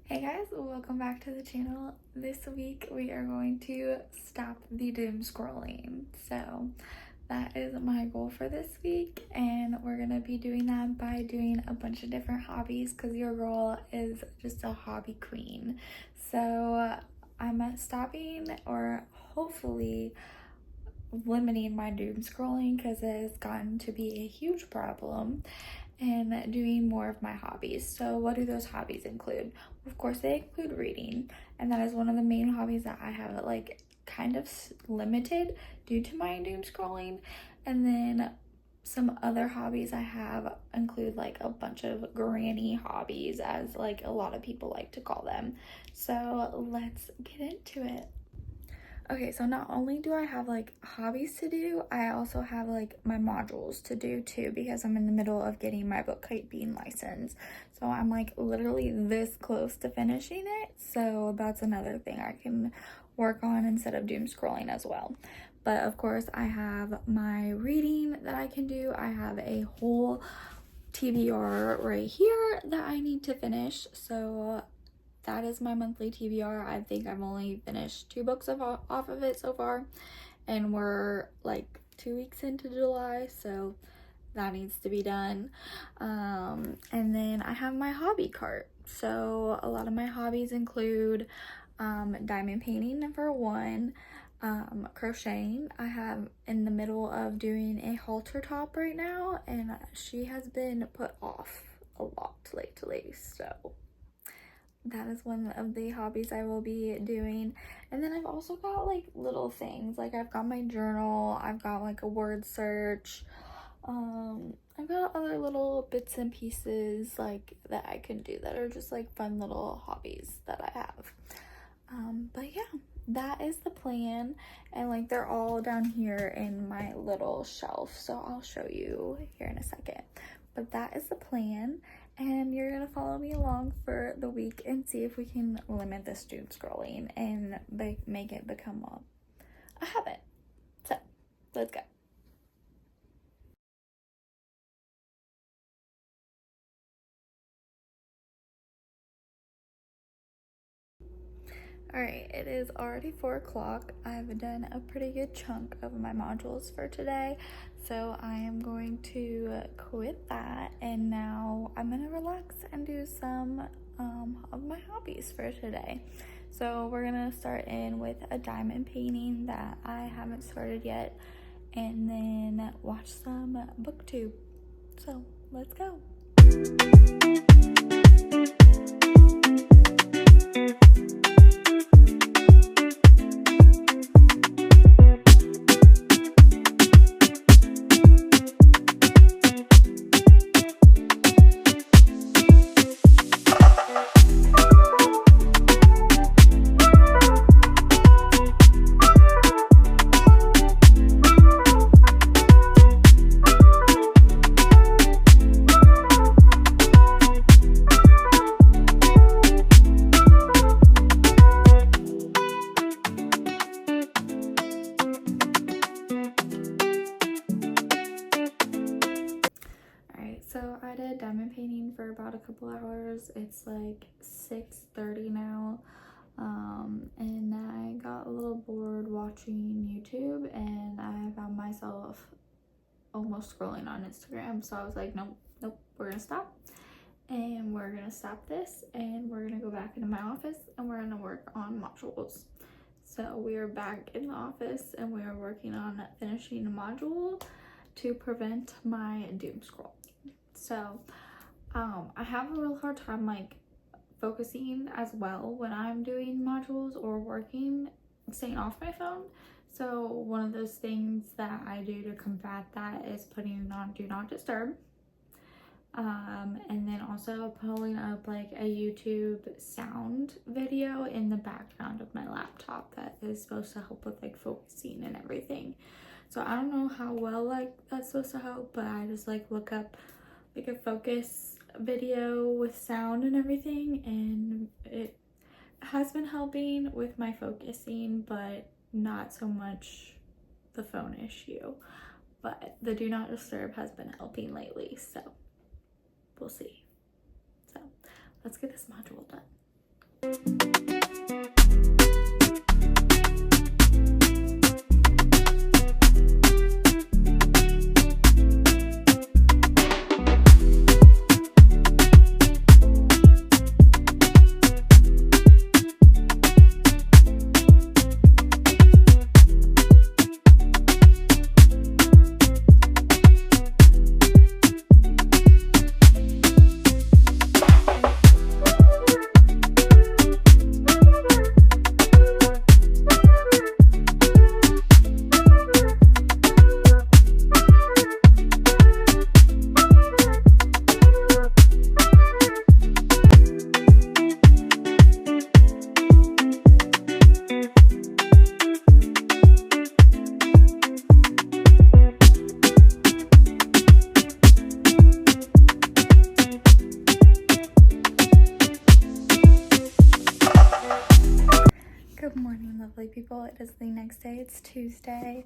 Hey guys, welcome back to the channel. This week we are going to stop the doom scrolling. So that is my goal for this week, and we're gonna be doing that by doing a bunch of different hobbies because your girl is just a hobby queen. So I'm stopping, or hopefully limiting, my doom scrolling because it has gotten to be a huge problem, and doing more of my hobbies. So what do those hobbies include? Of course, they include reading, and that is one of the main hobbies that I have kind of limited due to my doom scrolling. And then some other hobbies I have include a bunch of granny hobbies, as a lot of people like to call them. So let's get into it. Okay, so not only do I have hobbies to do, I also have my modules to do too, because I'm in the middle of getting my bookkeeping license. So I'm literally this close to finishing it. So that's another thing I can work on instead of doom scrolling as well. But of course, I have my reading that I can do. I have a whole TBR right here that I need to finish. So that is my monthly TBR. I think I've only finished 2 books off of it so far, and we're 2 weeks into July, so that needs to be done. And then I have my hobby cart. So a lot of my hobbies include diamond painting for one, crocheting. I have in the middle of doing a halter top right now, and she has been put off a lot lately, so that is one of the hobbies I will be doing. And then I've also got little things, I've got my journal, I've got a word search, I've got other little bits and pieces that I can do that are just fun little hobbies that I have. But yeah, that is the plan, and they're all down here in my little shelf, so I'll show you here in a second. But that is the plan, and you're gonna follow me along for the week and see if we can limit this doom scrolling and make it become a habit. So let's go. Alright, it is already 4 o'clock. I've done a pretty good chunk of my modules for today, so I am going to quit that, and now I'm gonna relax and do some of my hobbies for today. So we're gonna start in with a diamond painting that I haven't started yet, and then watch some booktube. So let's go. So I did diamond painting for about a couple hours. It's 6:30 now, and I got a little bored watching YouTube, and I found myself almost scrolling on Instagram. So I was like, nope, we're gonna stop, and we're gonna stop this, and we're gonna go back into my office, and we're gonna work on modules. So we are back in the office, and we are working on finishing a module to prevent my doom scroll. So I have a real hard time focusing as well when I'm doing modules or working, staying off my phone. So one of those things that I do to combat that is putting on do not disturb, and then also pulling up a YouTube sound video in the background of my laptop that is supposed to help with focusing and everything. So I don't know how well that's supposed to help, but I just look up a focus video with sound and everything, and it has been helping with my focusing, but not so much the phone issue. But the do not disturb has been helping lately, so we'll see. So let's get this module done. Good morning, lovely people. It is the next day. It's Tuesday.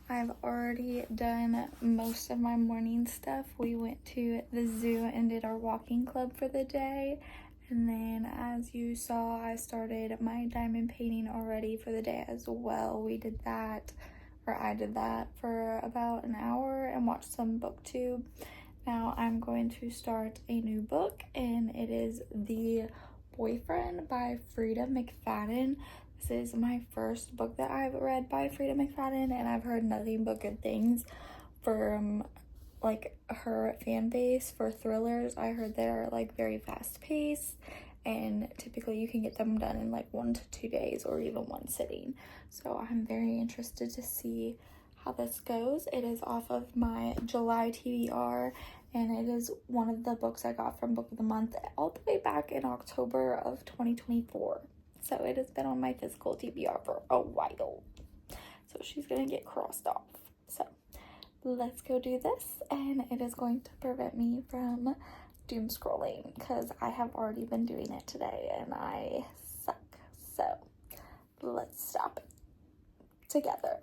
I've already done most of my morning stuff. We went to the zoo and did our walking club for the day. And then, as you saw, I started my diamond painting already for the day as well. We did that, or I did that for about an hour and watched some booktube. Now I'm going to start a new book, and it is The Boyfriend by Frida McFadden. This is my first book that I've read by Frida McFadden, and I've heard nothing but good things from like her fan base for thrillers. I heard they're like very fast paced, and typically you can get them done in like 1 to 2 days or even one sitting. So I'm very interested to see how this goes. It is off of my July TBR, and it is one of the books I got from Book of the Month all the way back in October of 2024. So it has been on my physical TBR for a while. So she's gonna get crossed off. So let's go do this, and it is going to prevent me from doom scrolling because I have already been doing it today and I suck. So let's stop it together.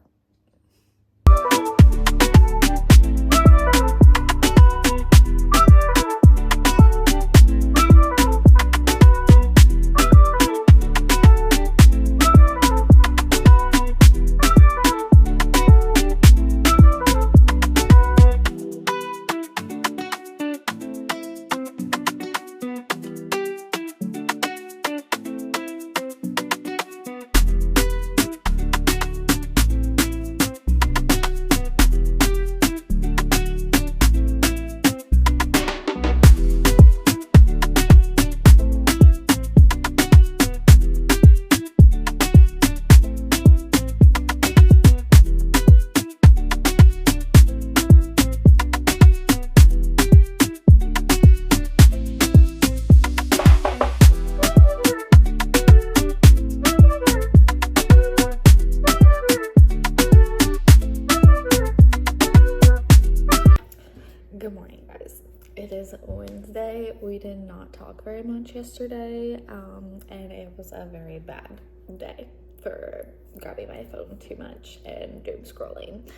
Good morning, guys. It is Wednesday. We did not talk very much yesterday, and it was a very bad day for grabbing my phone too much and doom scrolling.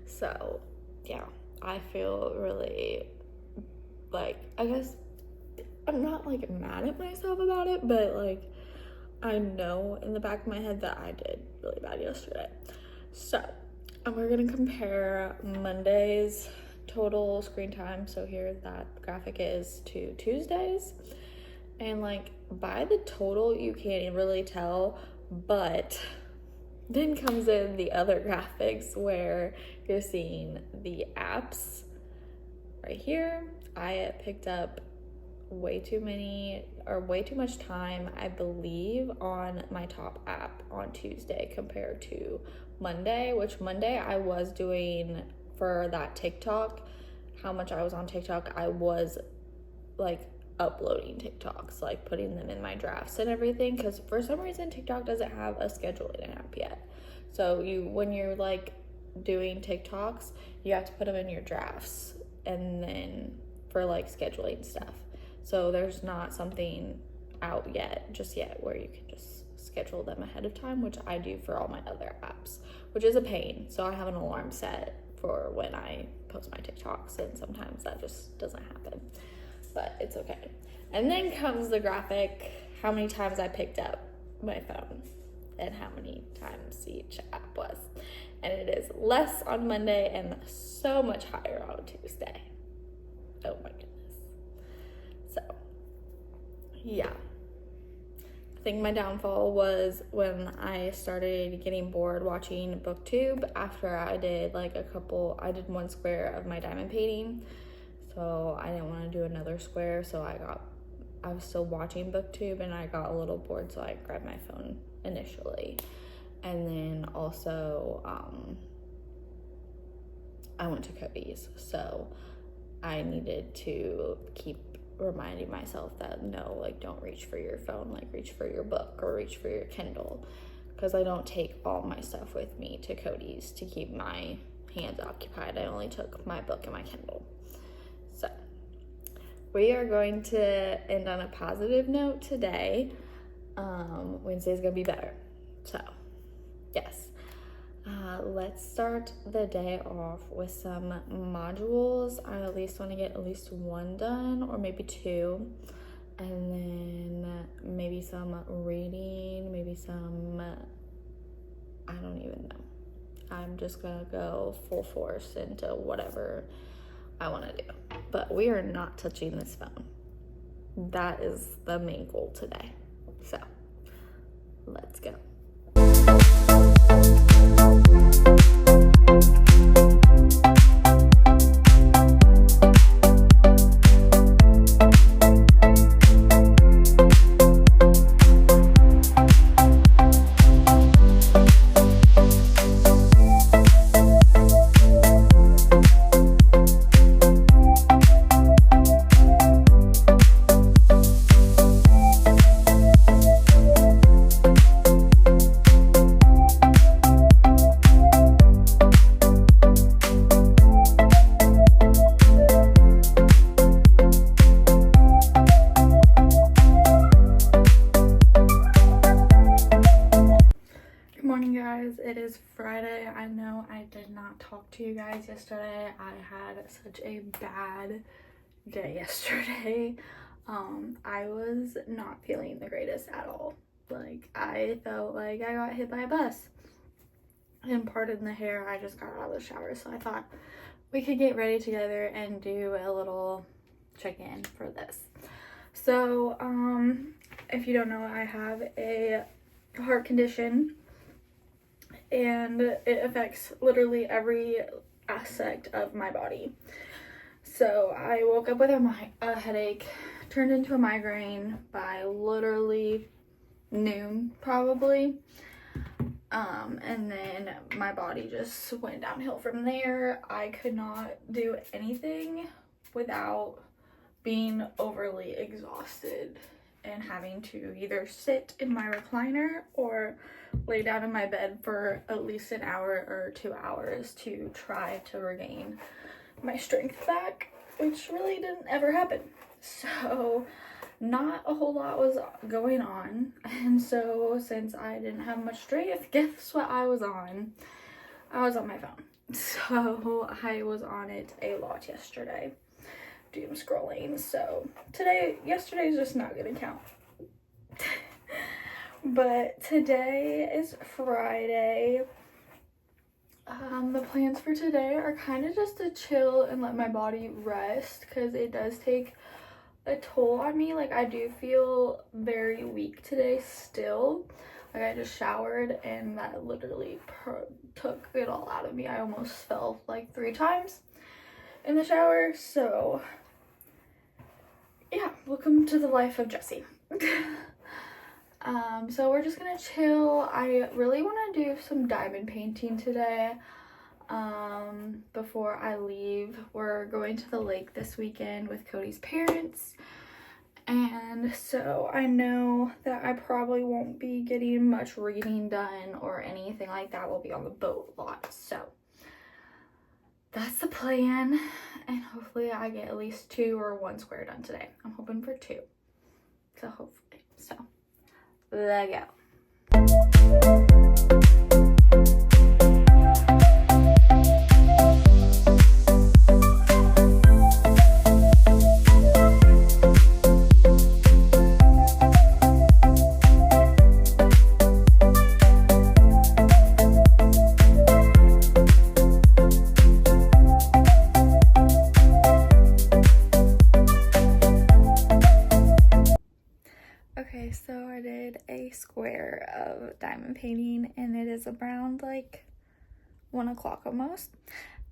So yeah, I feel really like, I guess I'm not like mad at myself about it, but like I know in the back of my head that I did really bad yesterday. So we're gonna compare Monday's total screen time, so here that graphic is, to Tuesdays, and like by the total you can't really tell, but then comes in the other graphics where you're seeing the apps right here. I picked up way too much time, I believe, on my top app on Tuesday compared to Monday, which Monday I was doing for that TikTok, how much I was on TikTok. I was like uploading TikToks, like putting them in my drafts and everything, because for some reason TikTok doesn't have a scheduling app yet. So when you're like doing TikToks, you have to put them in your drafts and then for like scheduling stuff. So there's not something out just yet where you can just schedule them ahead of time, which I do for all my other apps, which is a pain. So I have an alarm set for when I post my TikToks, and sometimes that just doesn't happen, but it's okay. And then comes the graphic how many times I picked up my phone and how many times each app was. And it is less on Monday and so much higher on Tuesday. Oh my goodness. So, yeah. I think my downfall was when I started getting bored watching BookTube after I did I did one square of my diamond painting. So I didn't want to do another square, so I was still watching BookTube and I got a little bored, so I grabbed my phone initially. And then also, I went to Cody's, so I needed to keep reminding myself that no, don't reach for your phone, reach for your book or reach for your Kindle, because I don't take all my stuff with me to Cody's to keep my hands occupied. I only took my book and my Kindle. So we are going to end on a positive note today. Wednesday's gonna be better. So yes, let's start the day off with some modules. I at least want to get at least one done, or maybe two, and then maybe some reading, maybe some, I don't even know. I'm just gonna go full force into whatever I want to do, but we are not touching this phone. That is the main goal today. So let's go. It is Friday. I know I did not talk to you guys yesterday. I had such a bad day yesterday. I was not feeling the greatest at all. I felt like I got hit by a bus. And pardon the hair, I just got out of the shower, so I thought we could get ready together and do a little check-in for this. So, if you don't know, I have a heart condition, and it affects literally every aspect of my body. So I woke up with a headache, turned into a migraine by literally noon probably. And then my body just went downhill from there. I could not do anything without being overly exhausted and having to either sit in my recliner or lay down in my bed for at least an hour or 2 hours to try to regain my strength back, which really didn't ever happen. So not a whole lot was going on, and so since I didn't have much strength, guess what I was on? I was on my phone. So I was on it a lot yesterday, doom scrolling. So yesterday's just not gonna count. But today is Friday. The plans for today are kind of just to chill and let my body rest, because it does take a toll on me. I do feel very weak today still. I just showered and that literally took it all out of me. I almost fell 3 times in the shower. So yeah, welcome to the life of Jessie. So we're just gonna chill. I really want to do some diamond painting today. Before I leave, we're going to the lake this weekend with Cody's parents, and so I know that I probably won't be getting much reading done or anything like that. We'll be on the boat a lot, so that's the plan, and hopefully I get at least 2 or 1 square done today. I'm hoping for 2, so hopefully. So there you go. So I did a square of diamond painting, and it is around like 1 o'clock almost.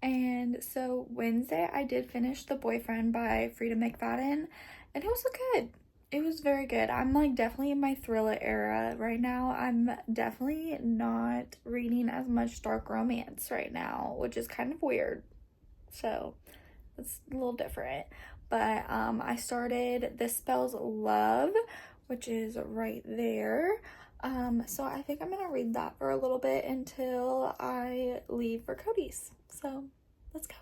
And so Wednesday I did finish The Boyfriend by Frida McFadden, and it was good. It was very good. I'm like definitely in my thriller era right now. I'm definitely not reading as much dark romance right now, which is kind of weird. So it's a little different. But I started This Spells Love, which is right there. So I think I'm gonna read that for a little bit until I leave for Cody's. So let's go.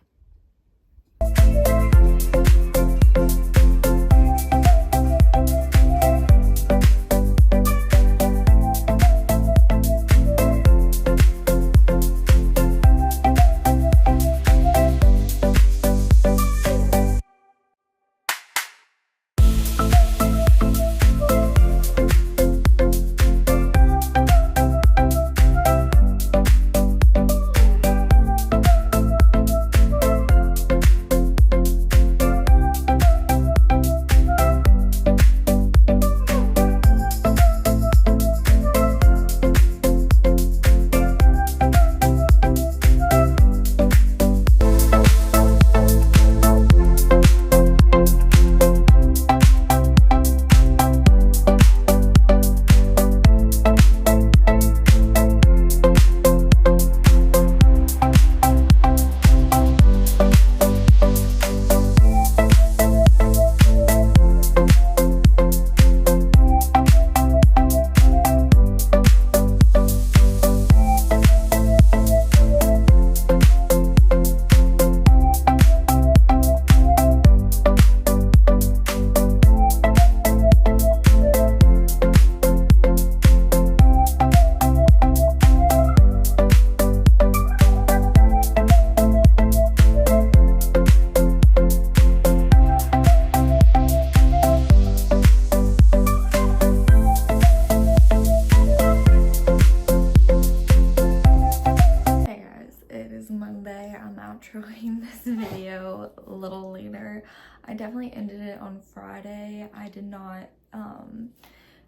Outroing this video a little later. I definitely ended it on Friday. I did not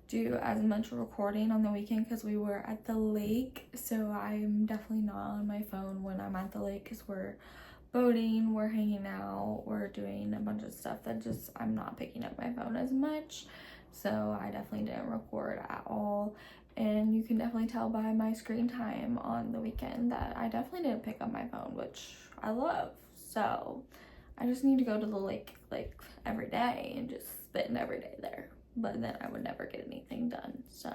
do as much recording on the weekend because we were at the lake, so I'm definitely not on my phone when I'm at the lake because we're boating, we're hanging out, we're doing a bunch of stuff that just I'm not picking up my phone as much. So I definitely didn't record at all. And you can definitely tell by my screen time on the weekend that I definitely didn't pick up my phone, which I love. So I just need to go to the lake like every day and just spend every day there. But then I would never get anything done, so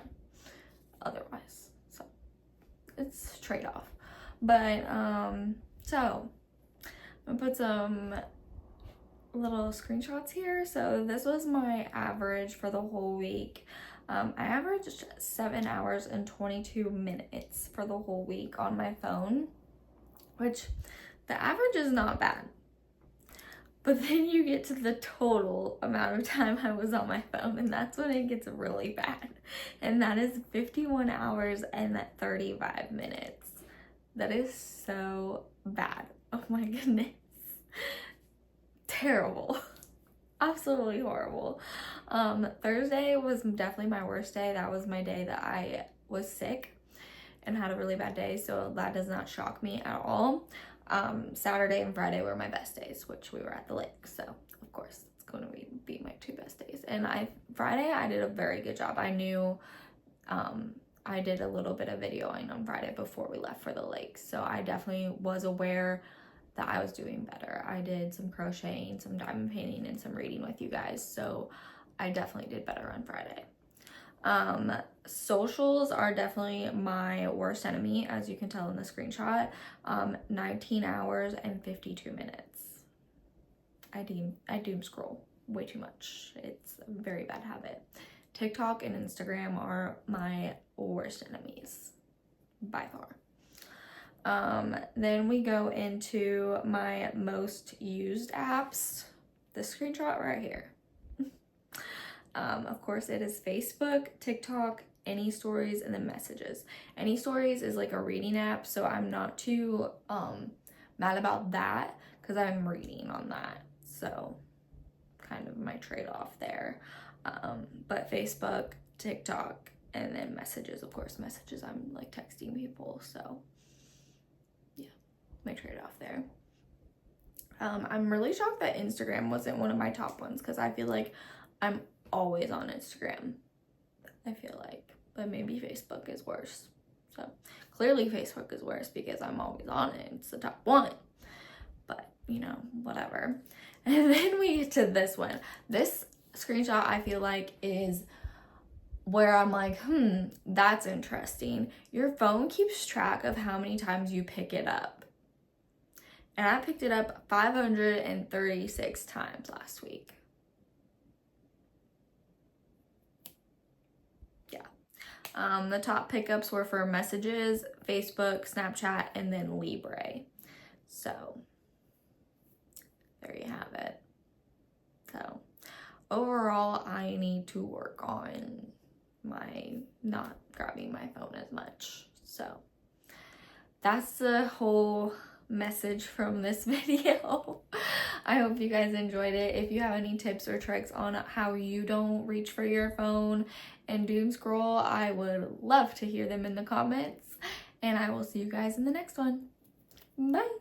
otherwise. So it's trade-off. But so I'm gonna put some little screenshots here. So this was my average for the whole week. I averaged 7 hours and 22 minutes for the whole week on my phone, which the average is not bad. But then you get to the total amount of time I was on my phone, and that's when it gets really bad. And that is 51 hours and 35 minutes. That is so bad. Oh my goodness. Terrible. Absolutely horrible. Thursday was definitely my worst day. That was my day that I was sick and had a really bad day, so that does not shock me at all. Saturday and Friday were my best days, which we were at the lake, so of course it's going to be my 2 best days. And Friday I did a very good job. I knew I did a little bit of videoing on Friday before we left for the lake, so I definitely was aware that I was doing better. I did some crocheting, some diamond painting, and some reading with you guys, so I definitely did better on Friday. Socials are definitely my worst enemy, as you can tell in the screenshot. 19 hours and 52 minutes. I doom scroll way too much. It's a very bad habit. TikTok and Instagram are my worst enemies by far. Then we go into my most used apps. The screenshot right here. Of course, it is Facebook, TikTok, Any Stories, and then Messages. Any Stories is like a reading app, so I'm not too mad about that because I'm reading on that. So kind of my trade-off there. But Facebook TikTok, and then messages. Of course, messages, I'm like texting people, so yeah, my trade-off there. I'm really shocked that Instagram wasn't one of my top ones, because I feel like I'm always on Instagram, I feel like, but maybe Facebook is worse. So clearly Facebook is worse because I'm always on it. It's the top one, but you know, whatever. And then we get to this one. This screenshot I feel like is where I'm like, that's interesting. Your phone keeps track of how many times you pick it up. And I picked it up 536 times last week. Yeah. The top pickups were for messages, Facebook, Snapchat, and then Libre. So there you have it. So overall, I need to work on my not grabbing my phone as much. So that's the whole message from this video. I hope you guys enjoyed it. If you have any tips or tricks on how you don't reach for your phone and doom scroll, I would love to hear them in the comments. And I will see you guys in the next one. Bye.